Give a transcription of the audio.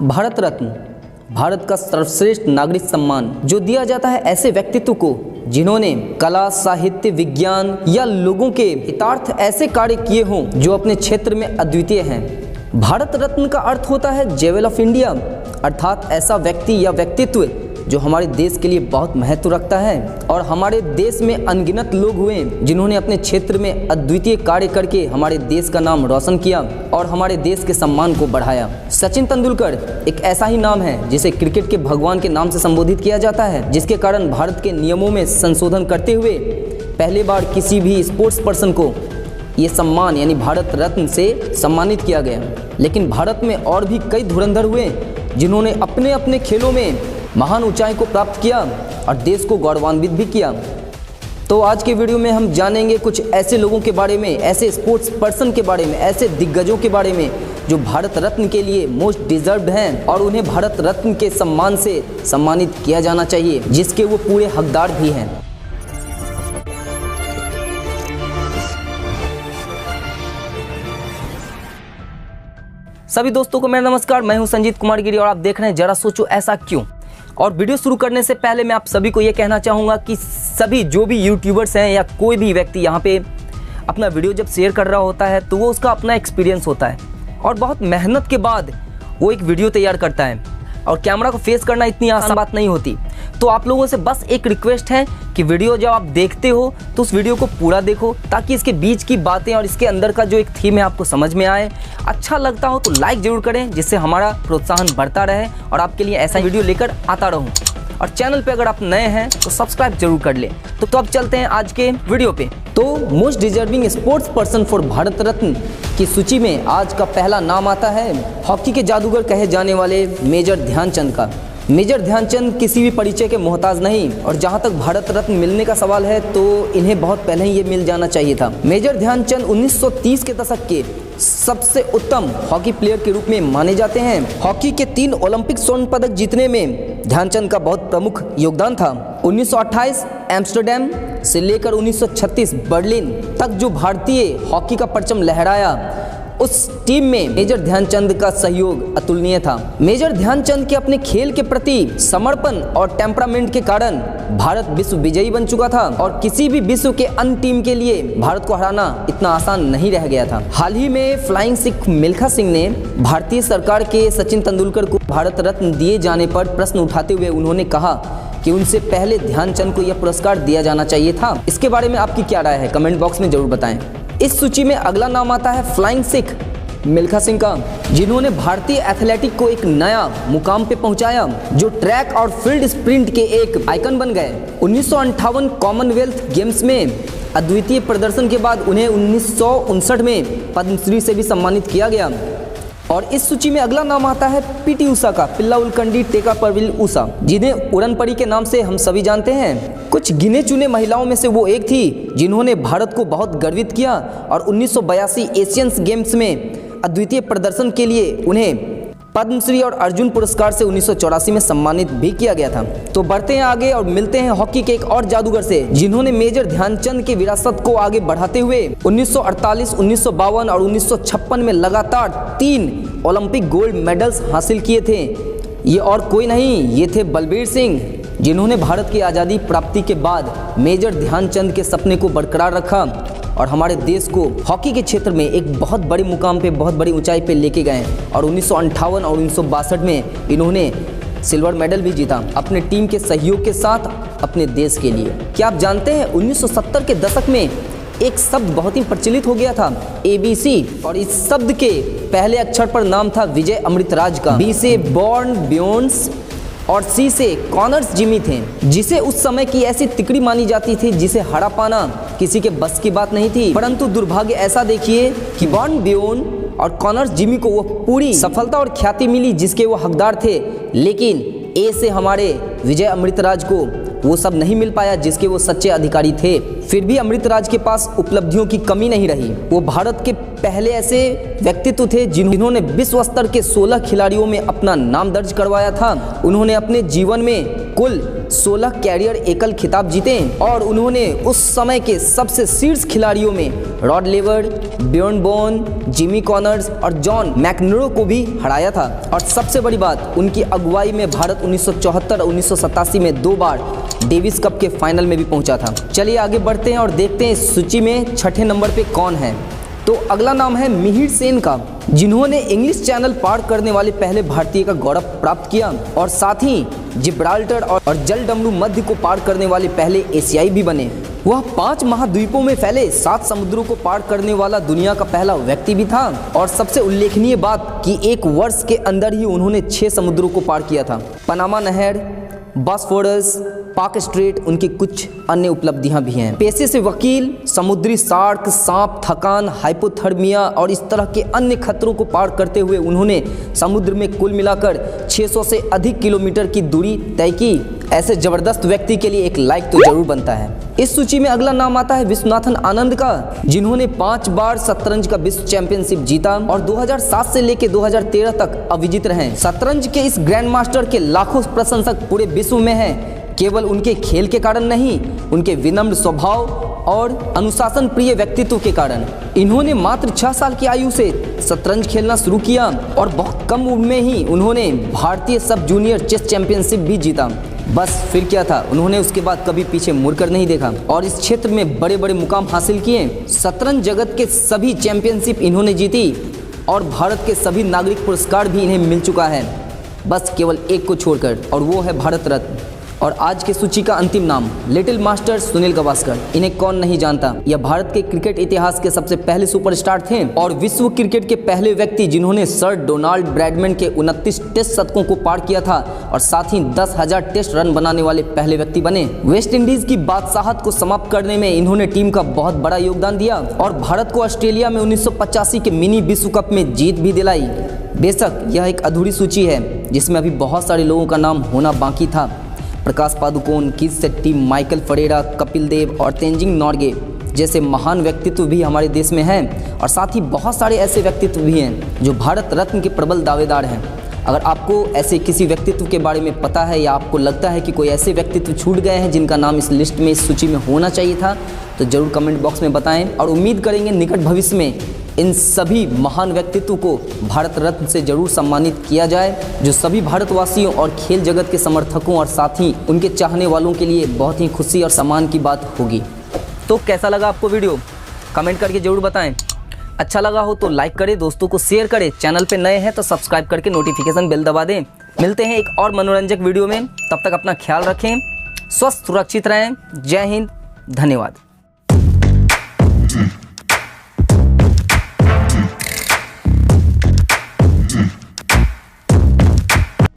भारत रत्न भारत का सर्वश्रेष्ठ नागरिक सम्मान जो दिया जाता है ऐसे व्यक्तित्व को जिन्होंने कला, साहित्य, विज्ञान या लोगों के हितार्थ ऐसे कार्य किए हों जो अपने क्षेत्र में अद्वितीय हैं। भारत रत्न का अर्थ होता है जेवल ऑफ इंडिया, अर्थात ऐसा व्यक्ति या व्यक्तित्व जो हमारे देश के लिए बहुत महत्व रखता है। और हमारे देश में अनगिनत लोग हुए जिन्होंने अपने क्षेत्र में अद्वितीय कार्य करके हमारे देश का नाम रोशन किया और हमारे देश के सम्मान को बढ़ाया। सचिन तेंदुलकर एक ऐसा ही नाम है जिसे क्रिकेट के भगवान के नाम से संबोधित किया जाता है, जिसके कारण भारत के नियमों में संशोधन करते हुए पहली बार किसी भी स्पोर्ट्स पर्सन को ये सम्मान यानी भारत रत्न से सम्मानित किया गया। लेकिन भारत में और भी कई धुरंधर हुए जिन्होंने अपने अपने खेलों में महान ऊंचाई को प्राप्त किया और देश को गौरवान्वित भी किया। तो आज के वीडियो में हम जानेंगे कुछ ऐसे लोगों के बारे में, ऐसे स्पोर्ट्स पर्सन के बारे में, ऐसे दिग्गजों के बारे में जो भारत रत्न के लिए मोस्ट डिजर्व्ड हैं और उन्हें भारत रत्न के सम्मान से सम्मानित किया जाना चाहिए, जिसके वो पूरे हकदार भी हैं। सभी दोस्तों को मेरा नमस्कार, मैं हूं संजीत कुमार गिरी और आप देख रहे हैं जरा सोचो ऐसा क्यों। और वीडियो शुरू करने से पहले मैं आप सभी को ये कहना चाहूँगा कि सभी जो भी यूट्यूबर्स हैं या कोई भी व्यक्ति यहाँ पे अपना वीडियो जब शेयर कर रहा होता है तो वो उसका अपना एक्सपीरियंस होता है और बहुत मेहनत के बाद वो एक वीडियो तैयार करता है और कैमरा को फेस करना इतनी आसान बात नहीं होती। तो आप लोगों से बस एक रिक्वेस्ट है कि वीडियो जब आप देखते हो तो उस वीडियो को पूरा देखो ताकि इसके बीच की बातें और इसके अंदर का जो एक थीम है आपको समझ में आए। अच्छा लगता हो तो लाइक जरूर करें जिससे हमारा प्रोत्साहन बढ़ता रहे और आपके लिए ऐसा वीडियो लेकर आता रहूं। और चैनल पे अगर आप नए हैं तो सब्सक्राइब जरूर कर लें। तो अब चलते हैं आज के वीडियो पे। तो most deserving sports person for Bharat Ratna की सूची में आज का पहला नाम आता है हॉकी के जादूगर कहे जाने वाले मेजर ध्यानचंद का। मेजर ध्यानचंद किसी भी परिचय के मोहताज नहीं और जहां तक भारत रत्न मिलने का सवाल है तो इन्हें बहुत पहले ही ये मिल जाना चाहिए था। मेजर ध्यानचंद 1930 के दशक के सबसे उत्तम हॉकी प्लेयर के रूप में माने जाते हैं। हॉकी के 3 ओलंपिक स्वर्ण पदक जीतने में ध्यानचंद का बहुत प्रमुख योगदान था। 1928 एम्स्टर्डम से लेकर 1936 बर्लिन तक जो भारतीय हॉकी का परचम लहराया उस टीम में मेजर ध्यानचंद का सहयोग अतुलनीय था। मेजर ध्यानचंद के अपने खेल के प्रति समर्पण और टेम्परामेंट के कारण भारत विश्व विजयी बन चुका था और किसी भी विश्व के अन्य टीम के लिए भारत को हराना इतना आसान नहीं रह गया था। हाल ही में फ्लाइंग सिख मिल्खा सिंह ने भारतीय सरकार के सचिन तेंदुलकर को भारत रत्न दिए जाने पर प्रश्न उठाते हुए उन्होंने कहा कि उनसे पहले ध्यानचंद को यह पुरस्कार दिया जाना चाहिए था। इसके बारे में आपकी क्या राय है, कमेंट बॉक्स में जरूर बताएं। इस सूची में अगला नाम आता है फ्लाइंग सिख मिल्खा सिंह का, जिन्होंने भारतीय एथलेटिक को एक नया मुकाम पे पहुंचाया, जो ट्रैक और फील्ड स्प्रिंट के एक आइकन बन गए। 1958 कॉमनवेल्थ गेम्स में अद्वितीय प्रदर्शन के बाद उन्हें 1959 में पद्मश्री से भी सम्मानित किया गया। और इस सूची में अगला नाम आता है पीटी उषा का, पिल्ला उलकंडी टेका परविल उषा, जिन्हें उड़न परी के नाम से हम सभी जानते हैं। कुछ गिने चुने महिलाओं में से वो एक थी जिन्होंने भारत को बहुत गर्वित किया और 1982 एशियंस गेम्स में अद्वितीय प्रदर्शन के लिए उन्हें पद्मश्री और अर्जुन पुरस्कार से 1984 में सम्मानित भी किया गया था। तो बढ़ते हैं आगे और मिलते हैं हॉकी के एक और जादूगर से जिन्होंने मेजर ध्यानचंद की विरासत को आगे बढ़ाते हुए 1948, 1952 और 1956 में लगातार 3 ओलंपिक गोल्ड मेडल्स हासिल किए थे। ये और कोई नहीं, ये थे बलबीर सिंह, जिन्होंने भारत की आज़ादी प्राप्ति के बाद मेजर ध्यानचंद के सपने को बरकरार रखा और हमारे देश को हॉकी के क्षेत्र में एक बहुत बड़े मुकाम पे, बहुत बड़ी ऊंचाई पे लेके गए। और 1958 और 1962 में इन्होंने सिल्वर मेडल भी जीता अपने टीम के सहयोग के साथ अपने देश के लिए। क्या आप जानते हैं 1970 के दशक में एक शब्द बहुत ही प्रचलित हो गया था, ABC, और इस शब्द के पहले अक्षर पर नाम था विजय अमृतराज का। B से बॉर्न बियोन्स और C से कॉनर्स जिमी थे, जिसे उस समय की ऐसी तिकड़ी मानी जाती थी जिसे हरा पाना किसी के बस की बात नहीं थी। परंतु दुर्भाग्य ऐसा देखिए कि बॉर्न बियोन और कॉनर्स जिमी को वो पूरी सफलता और ख्याति मिली जिसके वो हकदार थे, लेकिन A से हमारे विजय अमृतराज को वो सब नहीं मिल पाया जिसके वो सच्चे अधिकारी थे। फिर भी अमृतराज के पास उपलब्धियों की कमी नहीं रही। वो भारत के पहले ऐसे व्यक्तित्व थे जिन्होंने विश्व स्तर के 16 खिलाड़ियों में अपना नाम दर्ज करवाया था। उन्होंने अपने जीवन में कुल 16 कैरियर एकल खिताब जीते और उन्होंने उस समय के सबसे शीर्ष खिलाड़ियों में रॉड लेवर, बियर्न बोन, जिमी कॉनर्स और जॉन मैकनरो को भी हराया था। और सबसे बड़ी बात, उनकी अगुवाई में भारत 1974 और 1987 में 2 बार डेविस कप के फाइनल में भी पहुंचा था। चलिए आगे बढ़ते हैं और देखते हैं इस सूची में छठे नंबर पे कौन है। तो अगला नाम है मिहिर सेन का, जिन्होंने इंग्लिश चैनल पार करने वाले पहले भारतीय का गौरव प्राप्त किया और साथ ही जिब्राल्टर और जलडमरू मध्य को पार करने वाले पहले एशियाई भी बने। वह 5 महाद्वीपों में फैले 7 समुद्रों को पार करने वाला दुनिया का पहला व्यक्ति भी था। और सबसे उल्लेखनीय बात कि 1 वर्ष के अंदर ही उन्होंने 6 समुद्रों को पार किया था। पनामा नहर, बॉस्फोरस, पाक स्ट्रेट उनकी कुछ अन्य उपलब्धियां भी हैं। पेशे से वकील, समुद्री शार्क, सांप, थकान, हाइपोथर्मिया और इस तरह के अन्य खतरों को पार करते हुए उन्होंने समुद्र में कुल मिलाकर 600 से अधिक किलोमीटर की दूरी तय की। ऐसे जबरदस्त व्यक्ति के लिए एक लाइक तो जरूर बनता है। इस सूची में अगला नाम आता है विश्वनाथन आनंद का, जिन्होंने 5 बार शतरंज का विश्व चैंपियनशिप जीता और 2007 से लेकर 2013 तक अविजित रहे। शतरंज के इस ग्रैंड मास्टर के लाखों प्रशंसक पूरे विश्व में हैं। केवल उनके खेल के कारण नहीं, उनके विनम्र स्वभाव और अनुशासन प्रिय व्यक्तित्व के कारण। इन्होंने मात्र 6 साल की आयु से शतरंज खेलना शुरू किया और बहुत कम उम्र में ही उन्होंने भारतीय सब जूनियर चेस चैंपियनशिप भी जीता। बस फिर क्या था, उन्होंने उसके बाद कभी पीछे मुड़कर नहीं देखा और इस क्षेत्र में बड़े बड़े मुकाम हासिल किए। शतरंज जगत के सभी चैंपियनशिप इन्होंने जीती और भारत के सभी नागरिक पुरस्कार भी इन्हें मिल चुका है, बस केवल एक को छोड़कर, और वो है भारत रत्न। और आज के सूची का अंतिम नाम लिटिल मास्टर सुनील गावस्कर। इन्हें कौन नहीं जानता। यह भारत के क्रिकेट इतिहास के सबसे पहले सुपरस्टार थे और विश्व क्रिकेट के पहले व्यक्ति जिन्होंने सर डोनाल्ड ब्रैडमैन के 29 टेस्ट शतकों को पार किया था और साथ ही 10,000 टेस्ट रन बनाने वाले पहले व्यक्ति बने। वेस्ट इंडीज की बादशाहत को समाप्त करने में इन्होंने टीम का बहुत बड़ा योगदान दिया और भारत को ऑस्ट्रेलिया में 1985 के मिनी विश्व कप में जीत भी दिलाई। बेशक यह एक अधूरी सूची है जिसमें अभी बहुत सारे लोगों का नाम होना बाकी था। प्रकाश पादुकोण, कीथ शेट्टी, माइकल फरेरा, कपिल देव और तेंजिंग नॉर्गे जैसे महान व्यक्तित्व भी हमारे देश में हैं और साथ ही बहुत सारे ऐसे व्यक्तित्व भी हैं जो भारत रत्न के प्रबल दावेदार हैं। अगर आपको ऐसे किसी व्यक्तित्व के बारे में पता है या आपको लगता है कि कोई ऐसे व्यक्तित्व छूट गए हैं जिनका नाम इस लिस्ट में, इस सूची में होना चाहिए था, तो ज़रूर कमेंट बॉक्स में बताएं और उम्मीद करेंगे निकट भविष्य में इन सभी महान व्यक्तित्व को भारत रत्न से जरूर सम्मानित किया जाए, जो सभी भारतवासियों और खेल जगत के समर्थकों और साथ ही उनके चाहने वालों के लिए बहुत ही खुशी और सम्मान की बात होगी। तो कैसा लगा आपको वीडियो, कमेंट करके जरूर बताएं। अच्छा लगा हो तो लाइक करें, दोस्तों को शेयर करें, चैनल पे नए हैं तो सब्सक्राइब करके नोटिफिकेशन बेल दबा दें। मिलते हैं एक और मनोरंजक वीडियो में, तब तक अपना ख्याल रखें, स्वस्थ सुरक्षित रहें। जय हिंद, धन्यवाद।